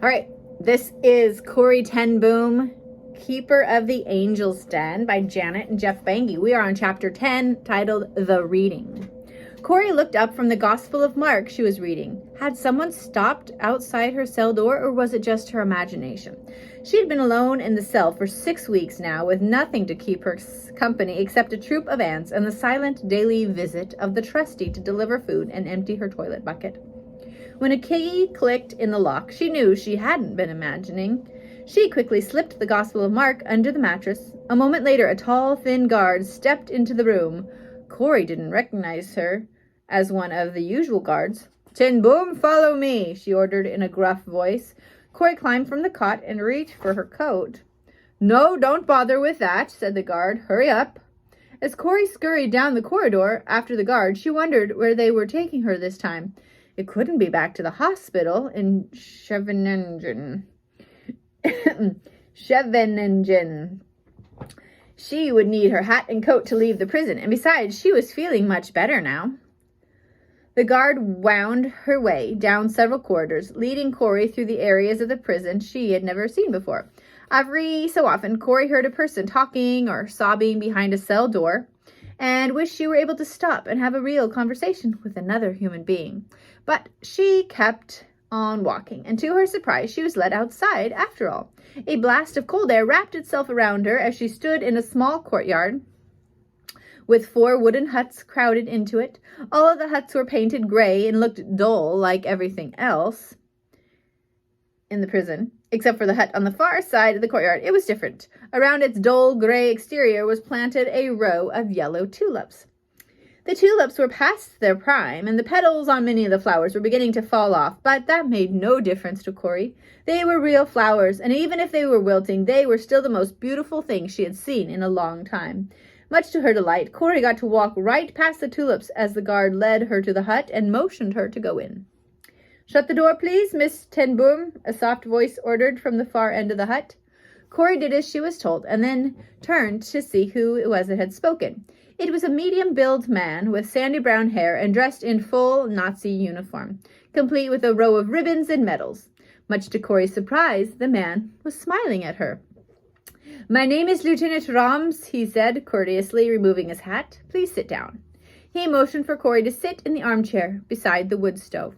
All right, this is Corrie tenBoom, Keeper of the Angel's Den by Janet and Geoff Benge. We are on chapter 10, titled The Reading. Corrie looked up from the Gospel of Mark she was reading. Had someone stopped outside her cell door, or was it just her imagination? She had been alone in the cell for 6 weeks now, with nothing to keep her company except a troop of ants and the silent daily visit of the trustee to deliver food and empty her toilet bucket. When a key clicked in the lock, she knew she hadn't been imagining. She quickly slipped the Gospel of Mark under the mattress. A moment later, a tall, thin guard stepped into the room. Corrie didn't recognize her as one of the usual guards. "tenBoom, follow me," she ordered in a gruff voice. Corrie climbed from the cot and reached for her coat. "No, don't bother with that," said the guard. "Hurry up." As Corrie scurried down the corridor after the guard, she wondered where they were taking her this time. It couldn't be back to the hospital in Scheveningen. Scheveningen. She would need her hat and coat to leave the prison, and besides, she was feeling much better now. The guard wound her way down several corridors, leading Corrie through the areas of the prison she had never seen before. Every so often, Corrie heard a person talking or sobbing behind a cell door, and wished she were able to stop and have a real conversation with another human being. But she kept on walking, and to her surprise, she was led outside after all. A blast of cold air wrapped itself around her as she stood in a small courtyard with 4 wooden huts crowded into it. All of the huts were painted gray and looked dull like everything else in the prison, except for the hut on the far side of the courtyard. It was different. Around its dull gray exterior was planted a row of yellow tulips. The tulips were past their prime, and the petals on many of the flowers were beginning to fall off, but that made no difference to Corrie. They were real flowers, and even if they were wilting, they were still the most beautiful things she had seen in a long time. Much to her delight, Corrie got to walk right past the tulips as the guard led her to the hut and motioned her to go in. "Shut the door, please, Miss tenBoom," a soft voice ordered from the far end of the hut. Corrie did as she was told, and then turned to see who it was that had spoken. It was a medium-built man with sandy brown hair and dressed in full Nazi uniform, complete with a row of ribbons and medals. Much to Corrie's surprise, the man was smiling at her. "My name is Lieutenant Rams," he said, courteously removing his hat. "Please sit down." He motioned for Corrie to sit in the armchair beside the wood stove.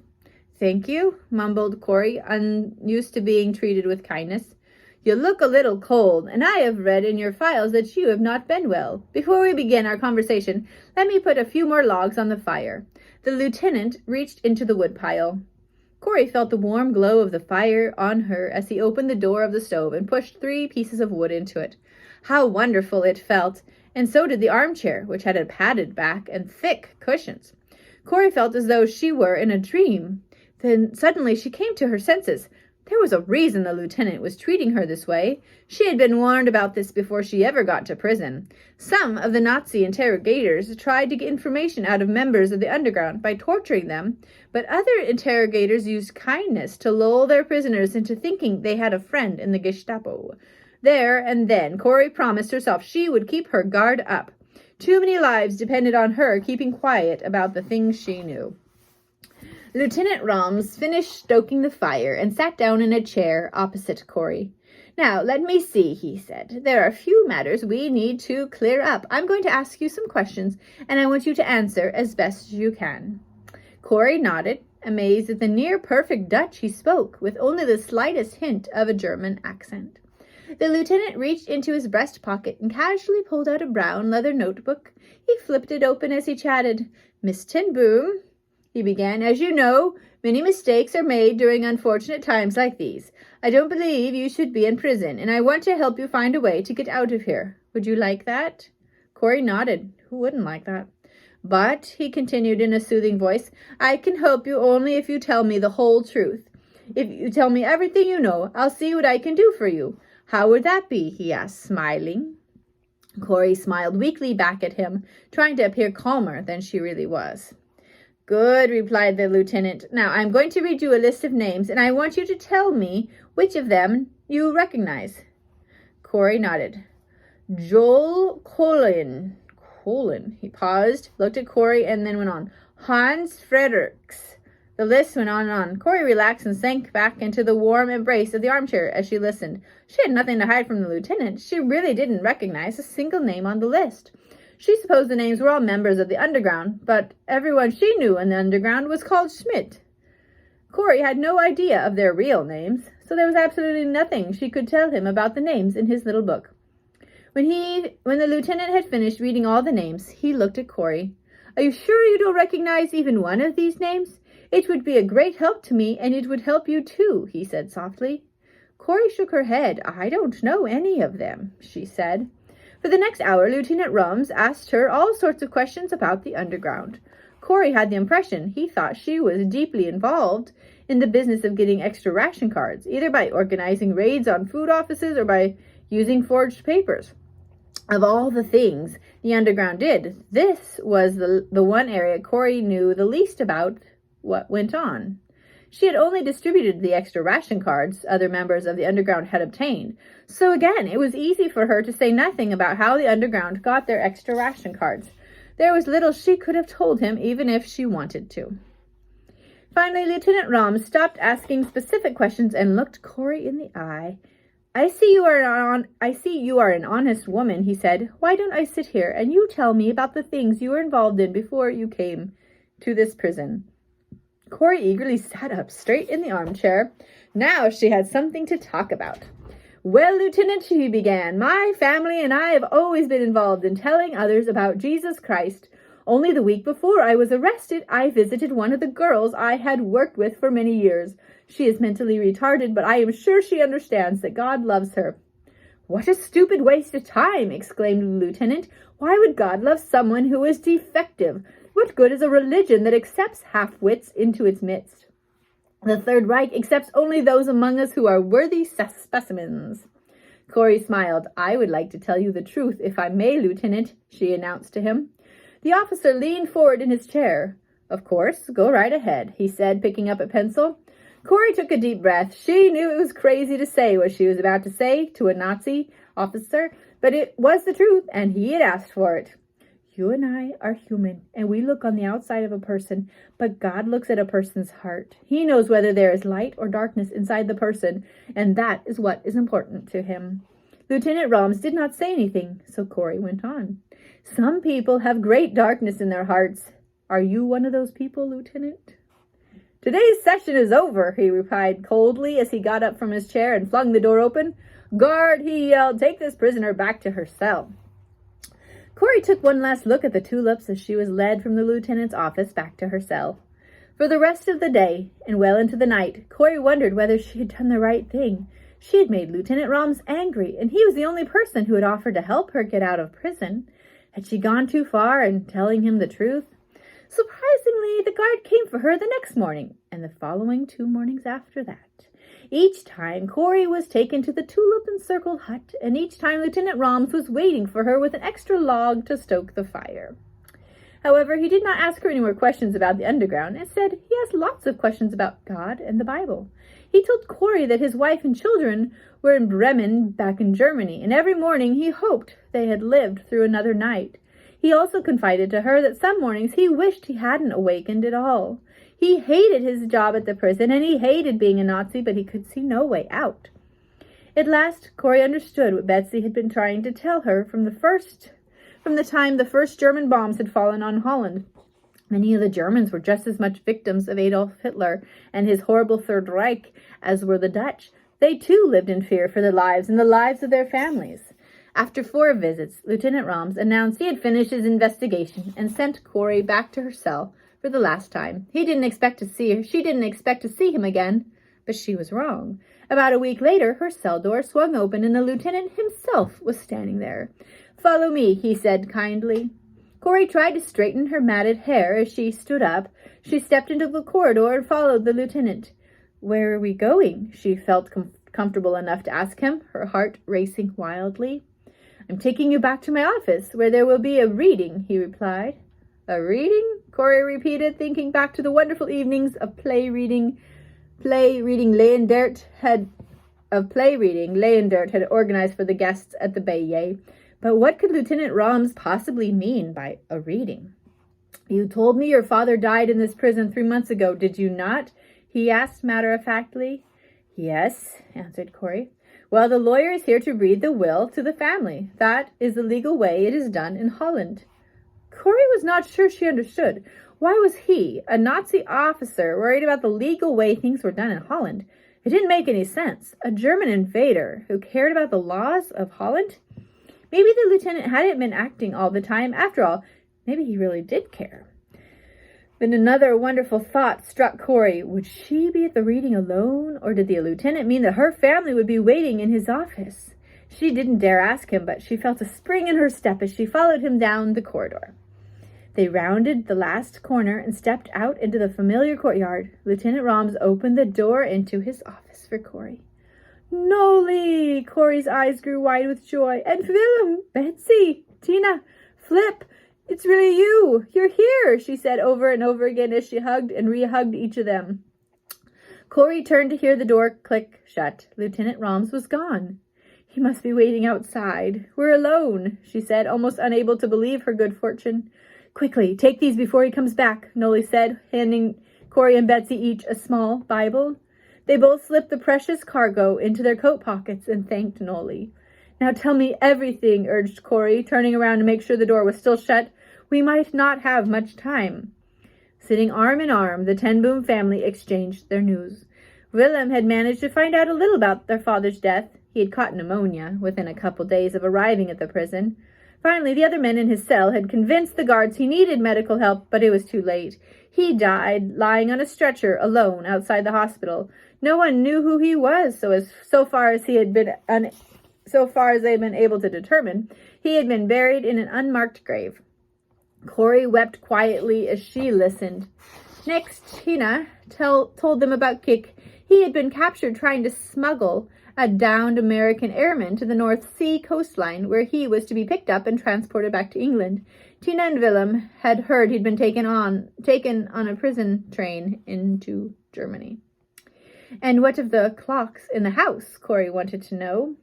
"Thank you," mumbled Corrie, unused to being treated with kindness. "You look a little cold, and I have read in your files that you have not been well. Before we begin our conversation, let me put a few more logs on the fire." The lieutenant reached into the woodpile. Corrie felt the warm glow of the fire on her as he opened the door of the stove and pushed 3 pieces of wood into it. How wonderful it felt, and so did the armchair, which had a padded back and thick cushions. Corrie felt as though she were in a dream. Then suddenly she came to her senses. There was a reason the lieutenant was treating her this way. She had been warned about this before she ever got to prison. Some of the Nazi interrogators tried to get information out of members of the underground by torturing them, but other interrogators used kindness to lull their prisoners into thinking they had a friend in the Gestapo. There and then, Corrie promised herself she would keep her guard up. Too many lives depended on her keeping quiet about the things she knew. Lieutenant Rams finished stoking the fire and sat down in a chair opposite Corrie. "Now, let me see," he said. "There are a few matters we need to clear up. I'm going to ask you some questions, and I want you to answer as best you can." Corrie nodded, amazed at the near-perfect Dutch he spoke, with only the slightest hint of a German accent. The lieutenant reached into his breast pocket and casually pulled out a brown leather notebook. He flipped it open as he chatted. "Miss tenBoom," he began, "as you know, many mistakes are made during unfortunate times like these. I don't believe you should be in prison, and I want to help you find a way to get out of here. Would you like that?" Corrie nodded. Who wouldn't like that? "But," he continued in a soothing voice, "I can help you only if you tell me the whole truth. If you tell me everything you know, I'll see what I can do for you." "How would that be?" he asked, smiling. Corrie smiled weakly back at him, trying to appear calmer than she really was. "Good," replied the lieutenant. "Now, I'm going to read you a list of names, and I want you to tell me which of them you recognize." Corrie nodded. "Joel Colin." Colin. He paused, looked at Corrie, and then went on. "Hans Fredericks. The list went on and on. Corrie relaxed and sank back into the warm embrace of the armchair as she listened. She had nothing to hide from the lieutenant. She really didn't recognize a single name on the list. She supposed the names were all members of the underground, but everyone she knew in the underground was called Schmidt. Corrie had no idea of their real names, so there was absolutely nothing she could tell him about the names in his little book. When the lieutenant had finished reading all the names, he looked at Corrie. "Are you sure you don't recognize even one of these names? It would be a great help to me, and it would help you too," he said softly. Corrie shook her head. "I don't know any of them," she said. For the next hour, Lieutenant Rums asked her all sorts of questions about the underground. Corrie had the impression he thought she was deeply involved in the business of getting extra ration cards, either by organizing raids on food offices or by using forged papers. Of all the things the underground did, this was the one area Corrie knew the least about what went on. She had only distributed the extra ration cards other members of the underground had obtained, so again it was easy for her to say nothing about how the underground got their extra ration cards. There was little she could have told him, even if she wanted to. Finally, Lieutenant Rums stopped asking specific questions and looked Corrie in the eye. I see you are an honest woman," he said. "Why don't I sit here and you tell me about the things you were involved in before you came to this prison?" Corrie eagerly sat up straight in the armchair. Now she had something to talk about. "Well, Lieutenant," she began, "my family and I have always been involved in telling others about Jesus Christ. Only the week before I was arrested, I visited one of the girls I had worked with for many years. She is mentally retarded, but I am sure she understands that God loves her." "What a stupid waste of time!" exclaimed the lieutenant. "Why would God love someone who is defective? What good is a religion that accepts half-wits into its midst? The Third Reich accepts only those among us who are worthy specimens." Corrie smiled. "I would like to tell you the truth, if I may, Lieutenant," she announced to him. The officer leaned forward in his chair. "Of course, go right ahead," he said, picking up a pencil. Corrie took a deep breath. She knew it was crazy to say what she was about to say to a Nazi officer, but it was the truth, and he had asked for it. "You and I are human, and we look on the outside of a person, but God looks at a person's heart. He knows whether there is light or darkness inside the person, and that is what is important to him." Lieutenant Rums did not say anything, so Corrie went on. "Some people have great darkness in their hearts. Are you one of those people, Lieutenant?" "Today's session is over," he replied coldly as he got up from his chair and flung the door open. "Guard," he yelled, "take this prisoner back to her cell." Corrie took one last look at the tulips as she was led from the lieutenant's office back to her cell. For the rest of the day, and well into the night, Corrie wondered whether she had done the right thing. She had made Lieutenant Rums angry, and he was the only person who had offered to help her get out of prison. Had she gone too far in telling him the truth? Surprisingly, the guard came for her the next morning, and the following 2 mornings after that. Each time, Corrie was taken to the tulip-encircled hut, and each time Lieutenant Rums was waiting for her with an extra log to stoke the fire. However, he did not ask her any more questions about the underground. Instead, he asked lots of questions about God and the Bible. He told Corrie that his wife and children were in Bremen, back in Germany, and every morning he hoped they had lived through another night. He also confided to her that some mornings he wished he hadn't awakened at all. He hated his job at the prison, and he hated being a Nazi, but he could see no way out. At last, Corrie understood what Betsy had been trying to tell her from the time the first German bombs had fallen on Holland. Many of the Germans were just as much victims of Adolf Hitler and his horrible Third Reich as were the Dutch. They too lived in fear for their lives and the lives of their families. After 4 visits, Lieutenant Rums announced he had finished his investigation and sent Corrie back to her cell for the last time. She didn't expect to see him again, but she was wrong. About a week later, her cell door swung open and the lieutenant himself was standing there. "Follow me," he said kindly. Corrie tried to straighten her matted hair as she stood up. She stepped into the corridor and followed the lieutenant. "Where are we going?" She felt comfortable enough to ask him, her heart racing wildly. "I'm taking you back to my office, where there will be a reading," he replied. "A reading?" Corrie repeated, thinking back to the wonderful evenings of play reading Leendert had organized for the guests at the Benge. But what could Lieutenant Rums possibly mean by a reading? You told me your father died in this prison 3 months ago, did you not? He asked matter-of-factly. Yes, answered Corrie. Well, the lawyer is here to read the will to the family. That is the legal way it is done in Holland. Corrie was not sure she understood. Why was he, a Nazi officer, worried about the legal way things were done in Holland? It didn't make any sense. A German invader who cared about the laws of Holland? Maybe the lieutenant hadn't been acting all the time. After all, maybe he really did care. Then another wonderful thought struck Corrie. Would she be at the reading alone, or did the lieutenant mean that her family would be waiting in his office? She didn't dare ask him, but she felt a spring in her step as she followed him down the corridor. They rounded the last corner and stepped out into the familiar courtyard. Lieutenant Roms opened the door into his office for Corrie. Nolly! Corrie's eyes grew wide with joy. And Willem, Betsy, Tina, Flip, it's really you. You're here, she said over and over again as she hugged and re-hugged each of them. Corrie turned to hear the door click shut. Lieutenant Roms was gone. He must be waiting outside. We're alone, she said, almost unable to believe her good fortune. Quickly, take these before he comes back, Nolly said, handing Corrie and Betsy each a small Bible. They both slipped the precious cargo into their coat pockets and thanked Nolly. Now tell me everything, urged Corrie, turning around to make sure the door was still shut. We might not have much time. Sitting arm in arm, the tenBoom family exchanged their news. Willem had managed to find out a little about their father's death. He had caught pneumonia within a couple days of arriving at the prison. Finally, the other men in his cell had convinced the guards he needed medical help, but it was too late. He died lying on a stretcher alone outside the hospital. No one knew who he was, so far as they had been able to determine. He had been buried in an unmarked grave. Corrie wept quietly as she listened. Next, Tina told them about Kik. He had been captured trying to smuggle a downed American airman to the North Sea coastline, where he was to be picked up and transported back to England. Tina and Willem had heard he'd been taken on a prison train into Germany. And what of the clocks in the house? Corrie wanted to know.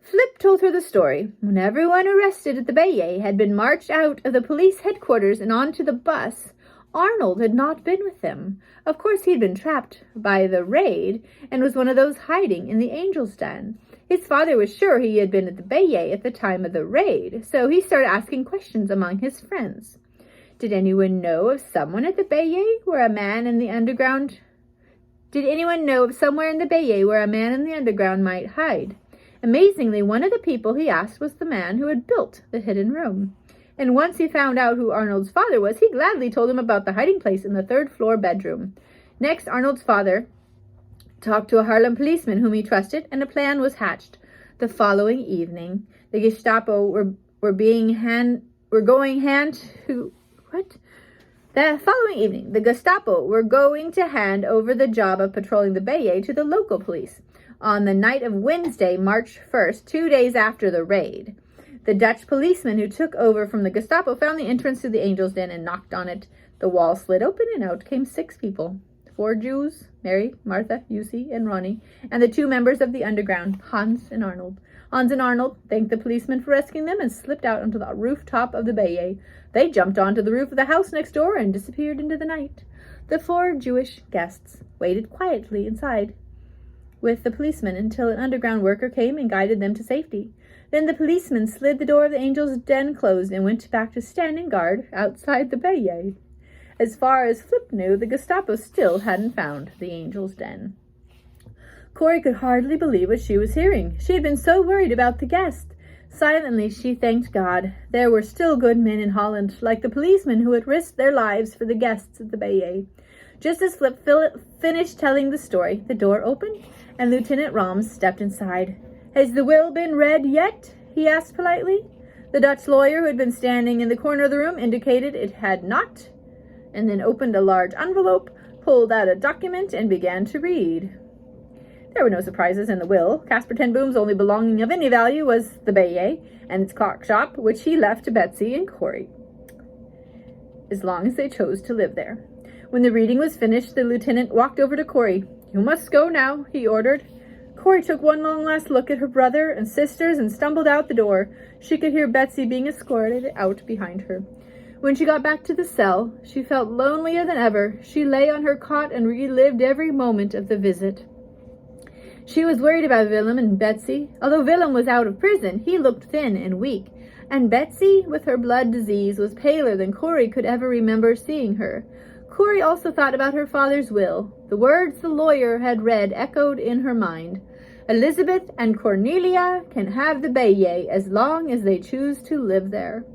Flip told her the story. When everyone arrested at the Benge had been marched out of the police headquarters and onto the bus, Arnold had not been with them. Of course, he'd been trapped by the raid and was one of those hiding in the Angel's Den. His father was sure he had been at the Benge at the time of the raid, so he started asking questions among his friends. Did anyone know of someone at the Benge where a man in the underground... Did anyone know of somewhere in the Benge where a man in the underground might hide? Amazingly, one of the people he asked was the man who had built the hidden room. And once he found out who Arnold's father was, he gladly told him about the hiding place in the third-floor bedroom. Next, Arnold's father talked to a Haarlem policeman whom he trusted, and a plan was hatched. The following evening, the Gestapo The following evening, the Gestapo were going to hand over the job of patrolling the Benge to the local police. On the night of Wednesday, March 1st, 2 days after the raid, the Dutch policeman who took over from the Gestapo found the entrance to the Angel's Den and knocked on it. The wall slid open and out came 6 people. 4 Jews, Mary, Martha, Jussi, and Ronnie, and the 2 members of the underground, Hans and Arnold. Hans and Arnold thanked the policeman for rescuing them and slipped out onto the rooftop of the Benge. They jumped onto the roof of the house next door and disappeared into the night. The 4 Jewish guests waited quietly inside with the policeman until an underground worker came and guided them to safety. Then the policeman slid the door of the Angel's Den closed and went back to standing guard outside the Benge. As far as Flip knew, the Gestapo still hadn't found the Angel's Den. Corrie could hardly believe what she was hearing. She had been so worried about the guest. Silently, she thanked God. There were still good men in Holland, like the policemen who had risked their lives for the guests at the Benge. Just as Flip finished telling the story, the door opened, and Lieutenant Roms stepped inside. Has the will been read yet? He asked politely. The Dutch lawyer, who had been standing in the corner of the room, indicated it had not, and then opened a large envelope, pulled out a document, and began to read. There were no surprises in the will. Casper tenBoom's only belonging of any value was the Benge and its clock shop, which he left to Betsy and Corrie, as long as they chose to live there. When the reading was finished, the lieutenant walked over to Corrie. You must go now, he ordered. Corrie took one long last look at her brother and sisters and stumbled out the door. She could hear Betsy being escorted out behind her. When she got back to the cell, she felt lonelier than ever. She lay on her cot and relived every moment of the visit. She was worried about Willem and Betsy. Although Willem was out of prison, he looked thin and weak, and Betsy, with her blood disease, was paler than Corrie could ever remember seeing her. Corrie also thought about her father's will. The words the lawyer had read echoed in her mind. Elizabeth and Cornelia can have the Benge as long as they choose to live there.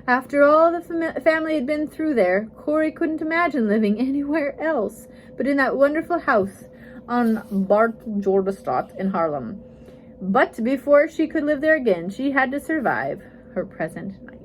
After all the family had been through there, Corrie couldn't imagine living anywhere else but in that wonderful house on Bart-Jordastraat in Haarlem. But before she could live there again, she had to survive her present night.